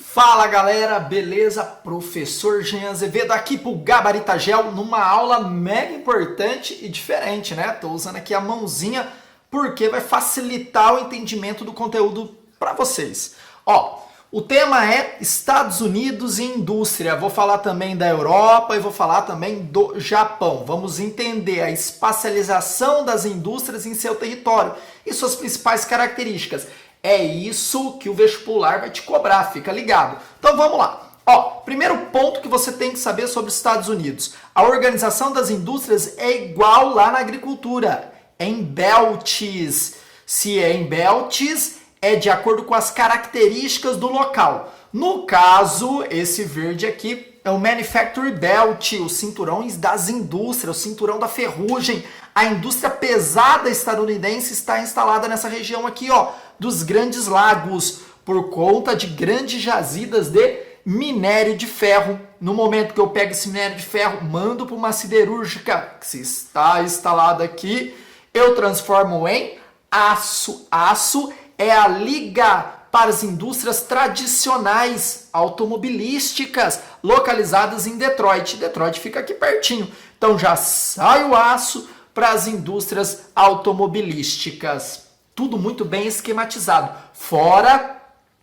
Fala galera, beleza? Professor Jean Azevedo aqui pro Gabaritagel numa aula mega importante e diferente, né? Tô usando aqui a mãozinha porque vai facilitar o entendimento do conteúdo para vocês. Ó, o tema é Estados Unidos e indústria. Vou falar também da Europa e vou falar também do Japão. Vamos entender a espacialização das indústrias em seu território e suas principais características. É isso que o vestibular vai te cobrar, fica ligado. Então vamos lá. Ó, primeiro ponto que você tem que saber sobre os Estados Unidos. A organização das indústrias é igual lá na agricultura, é em belts. Se é em belts, é de acordo com as características do local. No caso, esse verde aqui é o Manufacturing Belt, os cinturões das indústrias, o cinturão da ferrugem. A indústria pesada estadunidense está instalada nessa região aqui, ó, dos Grandes Lagos, por conta de grandes jazidas de minério de ferro. No momento que eu pego esse minério de ferro, mando para uma siderúrgica que se está instalada aqui, eu transformo em aço. Aço é a liga para as indústrias tradicionais automobilísticas localizadas em Detroit. Detroit fica aqui pertinho. Então já sai o aço para as indústrias automobilísticas. Tudo muito bem esquematizado. Fora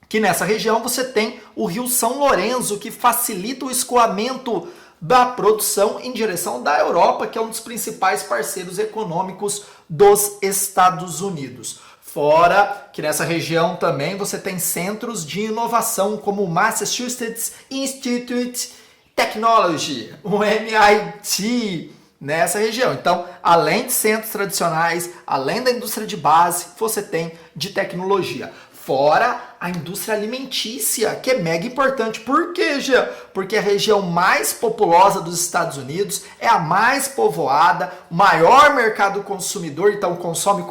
que nessa região você tem o Rio São Lourenço, que facilita o escoamento da produção em direção da Europa, que é um dos principais parceiros econômicos dos Estados Unidos. Fora que nessa região também você tem centros de inovação como o Massachusetts Institute Technology, o MIT, nessa região. Então, além de centros tradicionais, além da indústria de base, você tem de tecnologia. Fora a indústria alimentícia, que é mega importante. Por quê, Jean? Porque a região mais populosa dos Estados Unidos é a mais povoada, o maior mercado consumidor, então consome.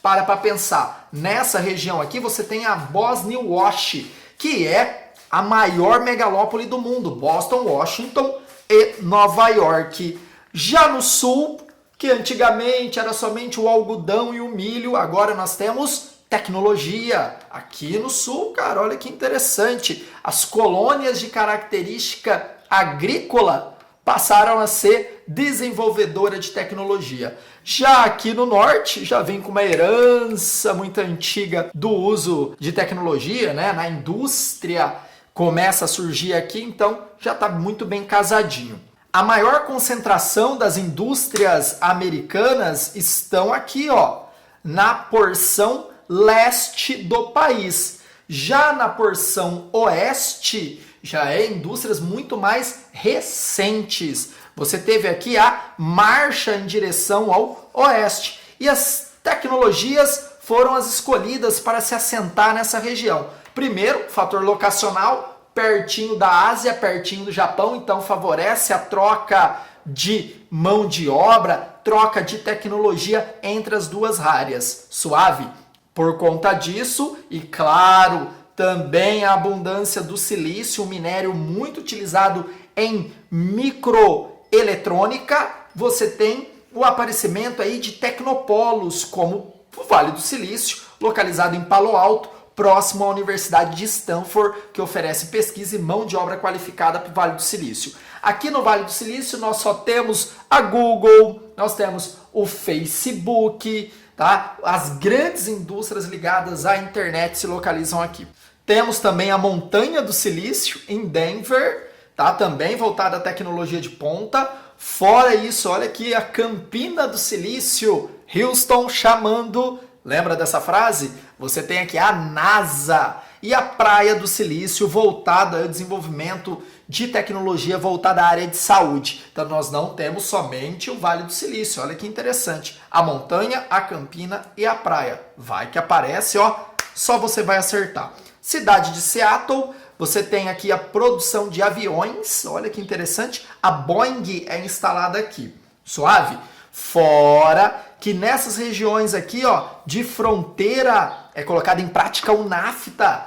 Para pensar, nessa região aqui você tem a Boston Wash, que é a maior megalópole do mundo, Boston, Washington e Nova York. Já no sul, que antigamente era somente o algodão e o milho, agora nós temos tecnologia. Aqui no sul, cara, olha que interessante. As colônias de característica agrícola passaram a ser desenvolvedora de tecnologia. Já aqui no norte, já vem com uma herança muito antiga do uso de tecnologia, né? Na indústria começa a surgir aqui, então já está muito bem casadinho. A maior concentração das indústrias americanas estão aqui, ó, na porção leste do país. Já na porção oeste, já é indústrias muito mais recentes. Você teve aqui a marcha em direção ao oeste. E as tecnologias foram as escolhidas para se assentar nessa região. Primeiro, fator locacional, pertinho da Ásia, pertinho do Japão, então favorece a troca de mão de obra, troca de tecnologia entre as duas áreas. Suave? Por conta disso, e claro, também a abundância do silício, um minério muito utilizado em microeletrônica, você tem o aparecimento aí de tecnopolos, como o Vale do Silício, localizado em Palo Alto, próximo à Universidade de Stanford, que oferece pesquisa e mão de obra qualificada para o Vale do Silício. Aqui no Vale do Silício nós só temos a Google, nós temos o Facebook, tá? As grandes indústrias ligadas à internet se localizam aqui. Temos também a Montanha do Silício em Denver, tá? Também voltada à tecnologia de ponta. Fora isso, olha aqui a Campina do Silício, Houston chamando. Lembra dessa frase? Você tem aqui a NASA e a Praia do Silício voltada ao desenvolvimento de tecnologia voltada à área de saúde. Então nós não temos somente o Vale do Silício, olha que interessante. A montanha, a campina e a praia. Vai que aparece, ó, só você vai acertar. Cidade de Seattle, você tem aqui a produção de aviões, olha que interessante. A Boeing é instalada aqui. Suave? Fora que nessas regiões aqui, ó, de fronteira, é colocado em prática o NAFTA.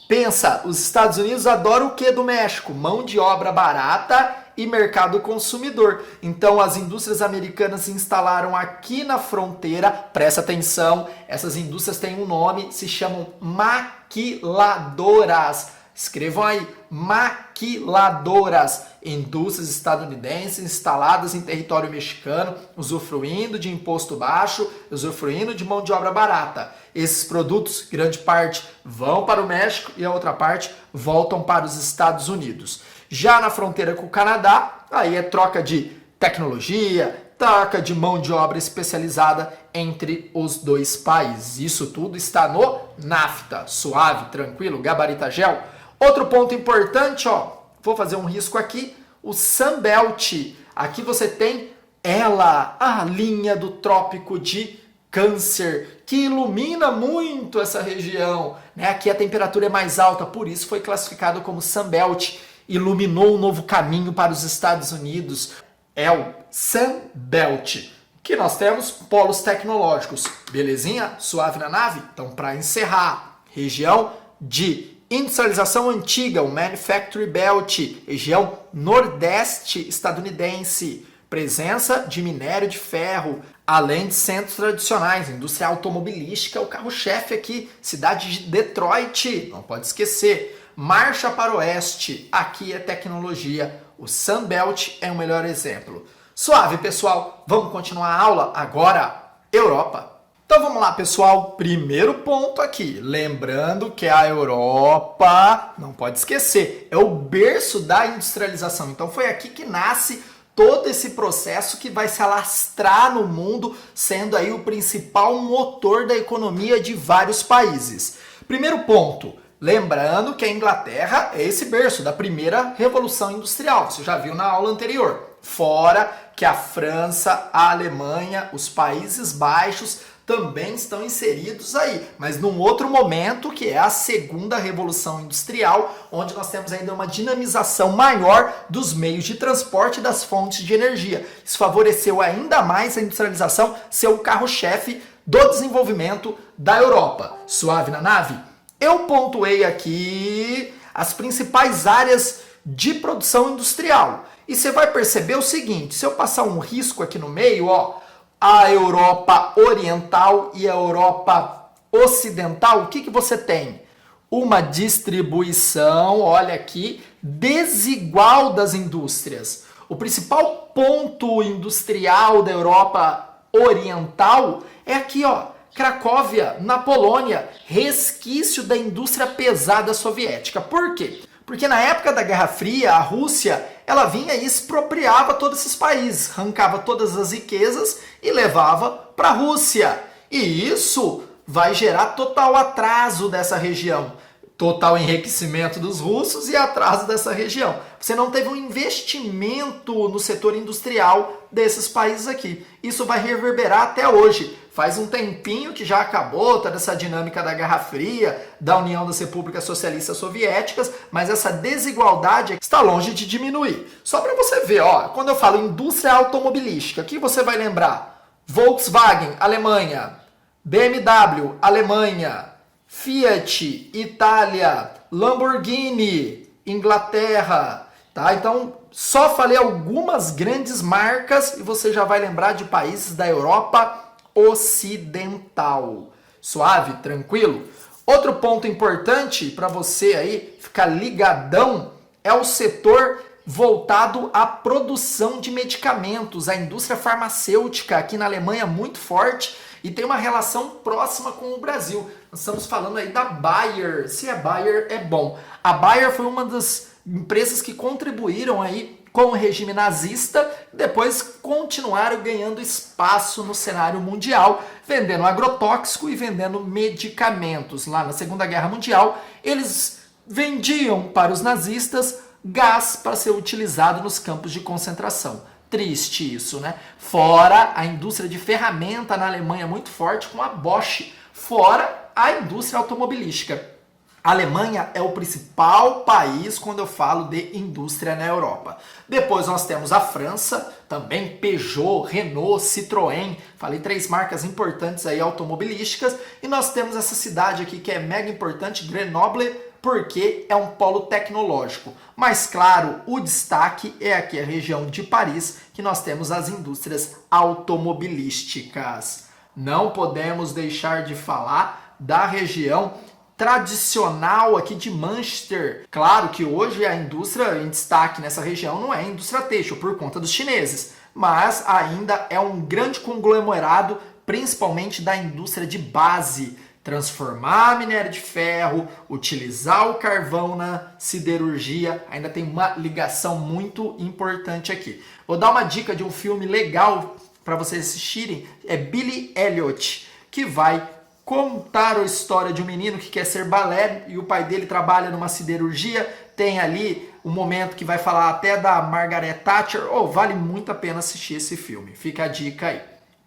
Pensa, os Estados Unidos adoram o que do México? Mão de obra barata e mercado consumidor. Então as indústrias americanas se instalaram aqui na fronteira, presta atenção, essas indústrias têm um nome, se chamam maquiladoras. Escrevam aí, maquiladoras, indústrias estadunidenses instaladas em território mexicano, usufruindo de imposto baixo, usufruindo de mão de obra barata. Esses produtos, grande parte, vão para o México e a outra parte voltam para os Estados Unidos. Já na fronteira com o Canadá, aí é troca de tecnologia, troca de mão de obra especializada entre os dois países. Isso tudo está no NAFTA, suave, tranquilo, gabarita gel. Outro ponto importante, ó, vou fazer um risco aqui, o Sunbelt. Aqui você tem ela, a linha do Trópico de Câncer, que ilumina muito essa região, né? Aqui a temperatura é mais alta, por isso foi classificado como Sunbelt. Iluminou um novo caminho para os Estados Unidos. É o Sunbelt. Que nós temos polos tecnológicos. Belezinha? Suave na nave? Então, para encerrar, região de industrialização antiga, o Manufacturing Belt, região nordeste estadunidense, presença de minério de ferro, além de centros tradicionais, indústria automobilística, o carro-chefe aqui, cidade de Detroit, não pode esquecer. Marcha para o oeste, aqui é tecnologia, o Sunbelt é o melhor exemplo. Suave, pessoal, vamos continuar a aula agora, Europa. Então vamos lá, pessoal, primeiro ponto aqui, lembrando que a Europa, não pode esquecer, é o berço da industrialização, então foi aqui que nasce todo esse processo que vai se alastrar no mundo, sendo aí o principal motor da economia de vários países. Primeiro ponto, lembrando que a Inglaterra é esse berço da primeira revolução industrial, você já viu na aula anterior, fora que a França, a Alemanha, os Países Baixos também estão inseridos aí, mas num outro momento, que é a segunda revolução industrial, onde nós temos ainda uma dinamização maior dos meios de transporte e das fontes de energia. Isso favoreceu ainda mais a industrialização ser o carro-chefe do desenvolvimento da Europa. Suave na nave? Eu pontuei aqui as principais áreas de produção industrial. E você vai perceber o seguinte, se eu passar um risco aqui no meio, ó, a Europa Oriental e a Europa Ocidental, o que você tem? Uma distribuição, olha aqui, desigual das indústrias. O principal ponto industrial da Europa Oriental é aqui, ó, Cracóvia, na Polônia, resquício da indústria pesada soviética. Por quê? Porque na época da Guerra Fria, a Rússia, ela vinha e expropriava todos esses países, arrancava todas as riquezas e levava para a Rússia. E isso vai gerar total atraso dessa região, total enriquecimento dos russos e atraso dessa região. Você não teve um investimento no setor industrial desses países aqui. Isso vai reverberar até hoje. Faz um tempinho que já acabou toda essa dinâmica da Guerra Fria, da União das Repúblicas Socialistas Soviéticas, mas essa desigualdade está longe de diminuir. Só para você ver, ó, quando eu falo indústria automobilística, o que você vai lembrar? Volkswagen, Alemanha, BMW, Alemanha, Fiat, Itália, Lamborghini, Inglaterra, tá? Então, só falei algumas grandes marcas e você já vai lembrar de países da Europa Ocidental. Suave? Tranquilo? Outro ponto importante para você aí ficar ligadão é o setor voltado à produção de medicamentos. A indústria farmacêutica aqui na Alemanha é muito forte e tem uma relação próxima com o Brasil. Nós estamos falando aí da Bayer. Se é Bayer, é bom. A Bayer foi uma das empresas que contribuíram aí com o regime nazista, depois continuaram ganhando espaço no cenário mundial, vendendo agrotóxico e vendendo medicamentos. Lá na Segunda Guerra Mundial, eles vendiam para os nazistas gás para ser utilizado nos campos de concentração. Triste isso, né? Fora a indústria de ferramenta na Alemanha muito forte com a Bosch, fora a indústria automobilística. A Alemanha é o principal país quando eu falo de indústria na Europa. Depois nós temos a França, também Peugeot, Renault, Citroën, falei 3 marcas importantes aí automobilísticas. E nós temos essa cidade aqui que é mega importante, Grenoble, porque é um polo tecnológico. Mas claro, o destaque é aqui a região de Paris, que nós temos as indústrias automobilísticas. Não podemos deixar de falar da região tradicional aqui de Manchester. Claro que hoje a indústria em destaque nessa região não é a indústria têxtil por conta dos chineses, mas ainda é um grande conglomerado, principalmente da indústria de base, transformar minério de ferro, utilizar o carvão na siderurgia, ainda tem uma ligação muito importante aqui. Vou dar uma dica de um filme legal para vocês assistirem, é Billy Elliot, que vai contar a história de um menino que quer ser balé e o pai dele trabalha numa siderurgia. Tem ali um momento que vai falar até da Margaret Thatcher. Vale muito a pena assistir esse filme. Fica a dica aí.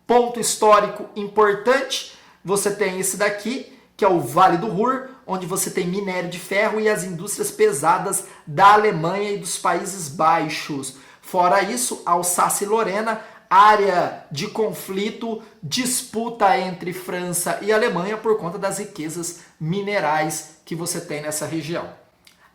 Ponto histórico importante, você tem esse daqui, que é o Vale do Ruhr, onde você tem minério de ferro e as indústrias pesadas da Alemanha e dos Países Baixos. Fora isso, Alsácia e Lorena, área de conflito, disputa entre França e Alemanha por conta das riquezas minerais que você tem nessa região.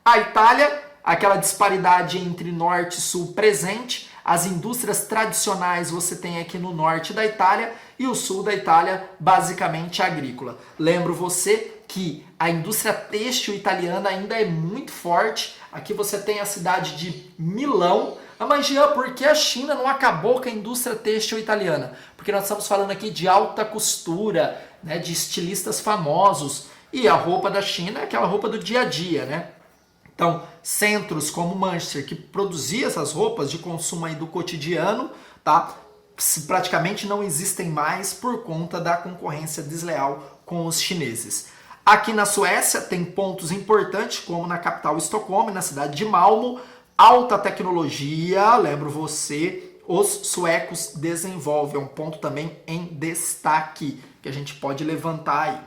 A Itália, aquela disparidade entre norte e sul presente, as indústrias tradicionais você tem aqui no norte da Itália e o sul da Itália basicamente agrícola. Lembro você que a indústria têxtil italiana ainda é muito forte. Aqui você tem a cidade de Milão. Mas Jean, por que a China não acabou com a indústria têxtil italiana? Porque nós estamos falando aqui de alta costura, né, de estilistas famosos. E a roupa da China é aquela roupa do dia a dia, né? Então, centros como Manchester, que produzia essas roupas de consumo aí do cotidiano, tá? Praticamente não existem mais por conta da concorrência desleal com os chineses. Aqui na Suécia tem pontos importantes, como na capital Estocolmo, na cidade de Malmö. Alta tecnologia, lembro você, os suecos desenvolvem, um ponto também em destaque, que a gente pode levantar aí.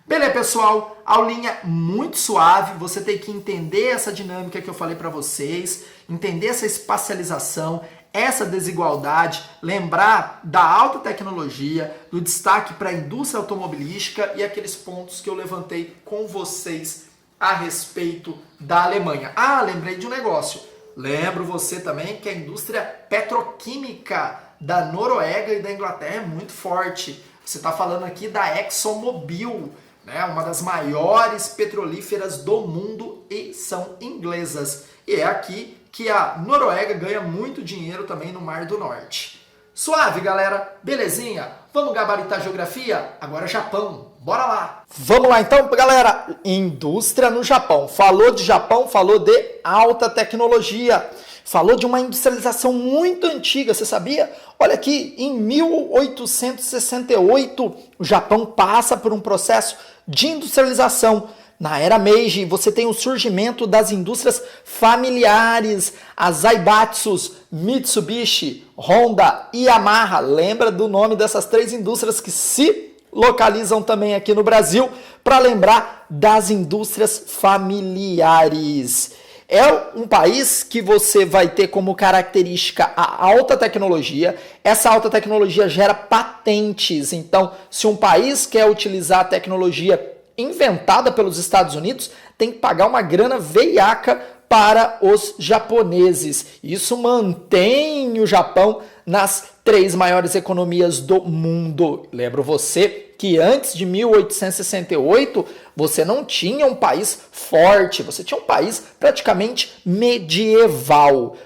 Beleza, pessoal, aulinha muito suave, você tem que entender essa dinâmica que eu falei para vocês, entender essa espacialização, essa desigualdade, lembrar da alta tecnologia, do destaque para a indústria automobilística e aqueles pontos que eu levantei com vocês a respeito da Alemanha. Lembrei de um negócio. Lembro você também que a indústria petroquímica da Noruega e da Inglaterra é muito forte. Você está falando aqui da ExxonMobil, né? Uma das maiores petrolíferas do mundo e são inglesas. E é aqui que a Noruega ganha muito dinheiro também no Mar do Norte. Suave, galera? Belezinha? Vamos gabaritar a geografia? Agora Japão. Bora lá! Vamos lá então, galera! Indústria no Japão. Falou de Japão, falou de alta tecnologia. Falou de uma industrialização muito antiga, você sabia? Olha aqui, em 1868, o Japão passa por um processo de industrialização. Na era Meiji, você tem o surgimento das indústrias familiares, as Zaibatsus, Mitsubishi, Honda e Yamaha. Lembra do nome dessas três indústrias que se localizam também aqui no Brasil, para lembrar das indústrias familiares. É um país que você vai ter como característica a alta tecnologia. Essa alta tecnologia gera patentes. Então, se um país quer utilizar a tecnologia inventada pelos Estados Unidos, tem que pagar uma grana veiaca para os japoneses. Isso mantém o Japão nas três maiores economias do mundo. Lembro você que antes de 1868, você não tinha um país forte, você tinha um país praticamente medieval.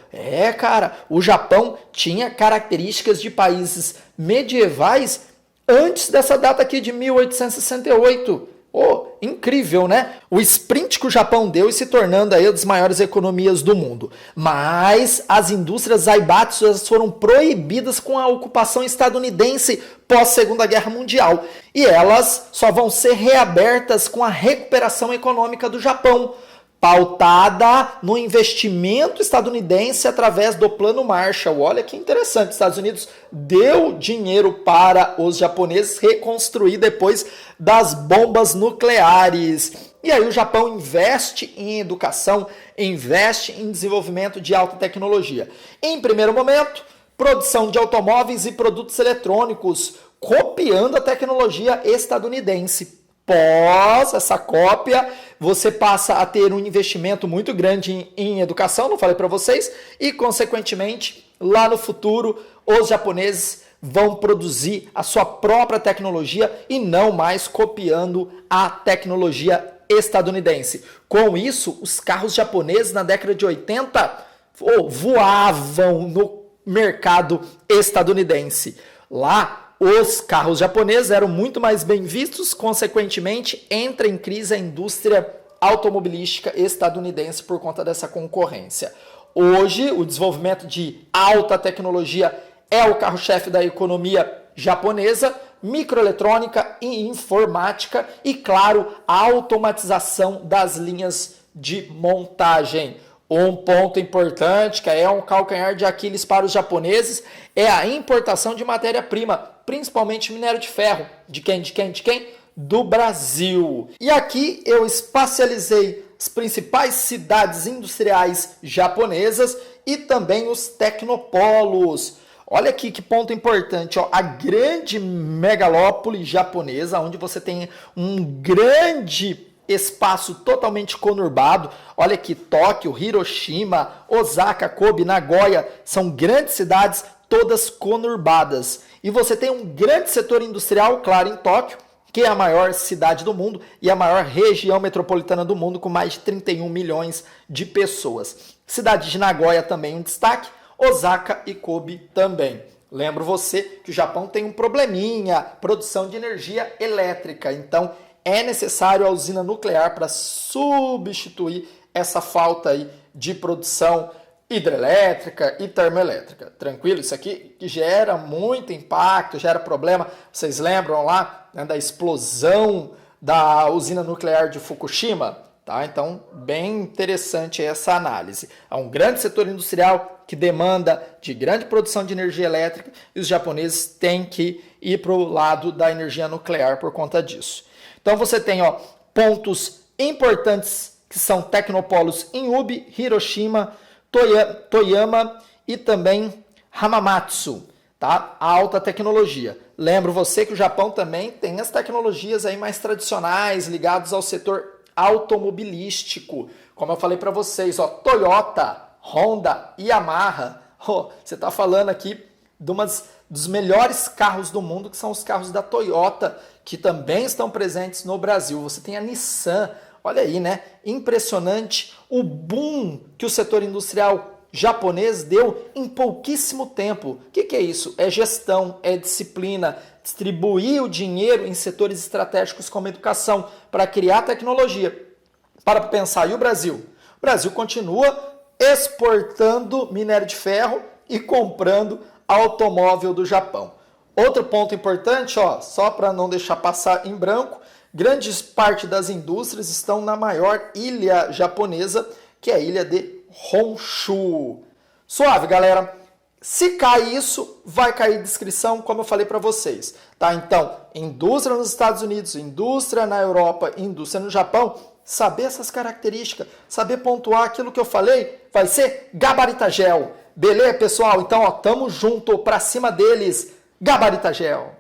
Cara, o Japão tinha características de países medievais antes dessa data aqui de 1868. Incrível, né? O sprint que o Japão deu e se tornando aí uma das maiores economias do mundo. Mas as indústrias Zaibatsu foram proibidas com a ocupação estadunidense pós-Segunda Guerra Mundial. E elas só vão ser reabertas com a recuperação econômica do Japão, pautada no investimento estadunidense através do Plano Marshall. Olha que interessante, os Estados Unidos deu dinheiro para os japoneses reconstruir depois das bombas nucleares. E aí o Japão investe em educação, investe em desenvolvimento de alta tecnologia. Em primeiro momento, produção de automóveis e produtos eletrônicos, copiando a tecnologia estadunidense. Pós essa cópia, você passa a ter um investimento muito grande em educação, não falei para vocês, e consequentemente, lá no futuro, os japoneses vão produzir a sua própria tecnologia e não mais copiando a tecnologia estadunidense. Com isso, os carros japoneses na década de 80 voavam no mercado estadunidense. Lá, os carros japoneses eram muito mais bem vistos, consequentemente, entra em crise a indústria automobilística estadunidense por conta dessa concorrência. Hoje, o desenvolvimento de alta tecnologia é o carro-chefe da economia japonesa, microeletrônica e informática e, claro, a automatização das linhas de montagem. Um ponto importante, que é um calcanhar de Aquiles para os japoneses, é a importação de matéria-prima, principalmente minério de ferro. De quem? Do Brasil. E aqui eu espacializei as principais cidades industriais japonesas e também os tecnopolos. Olha aqui que ponto importante, ó, a grande megalópole japonesa, onde você tem um grande espaço totalmente conurbado. Olha aqui, Tóquio, Hiroshima, Osaka, Kobe, Nagoya, são grandes cidades, todas conurbadas. E você tem um grande setor industrial, claro, em Tóquio, que é a maior cidade do mundo e a maior região metropolitana do mundo, com mais de 31 milhões de pessoas. Cidade de Nagoya também um destaque, Osaka e Kobe também. Lembro você que o Japão tem um probleminha, produção de energia elétrica, então é necessário a usina nuclear para substituir essa falta aí de produção hidrelétrica e termoelétrica. Tranquilo? Isso aqui que gera muito impacto, gera problema. Vocês lembram lá, né, da explosão da usina nuclear de Fukushima? Tá? Então, bem interessante essa análise. É um grande setor industrial que demanda de grande produção de energia elétrica e os japoneses têm que ir para o lado da energia nuclear por conta disso. Então, você tem pontos importantes que são tecnopolos em Ubi, Hiroshima, Toyama e também Hamamatsu, tá? A alta tecnologia. Lembro você que o Japão também tem as tecnologias aí mais tradicionais ligadas ao setor automobilístico. Como eu falei para vocês, Toyota, Honda, Yamaha. Você está falando aqui de dos melhores carros do mundo, que são os carros da Toyota, que também estão presentes no Brasil. Você tem a Nissan. Olha aí, né? Impressionante o boom que o setor industrial japonês deu em pouquíssimo tempo. O que é isso? É gestão, é disciplina, distribuir o dinheiro em setores estratégicos como educação para criar tecnologia. Para pensar, e o Brasil? O Brasil continua exportando minério de ferro e comprando automóvel do Japão. Outro ponto importante, só para não deixar passar em branco, grandes parte das indústrias estão na maior ilha japonesa, que é a ilha de Honshu. Suave, galera. Se cai isso, vai cair descrição, como eu falei para vocês. Tá? Então, indústria nos Estados Unidos, indústria na Europa, indústria no Japão, saber essas características, saber pontuar aquilo que eu falei, vai ser Gabarita Gel. Beleza, pessoal? Então, tamo junto, pra cima deles. Gabarita Gel.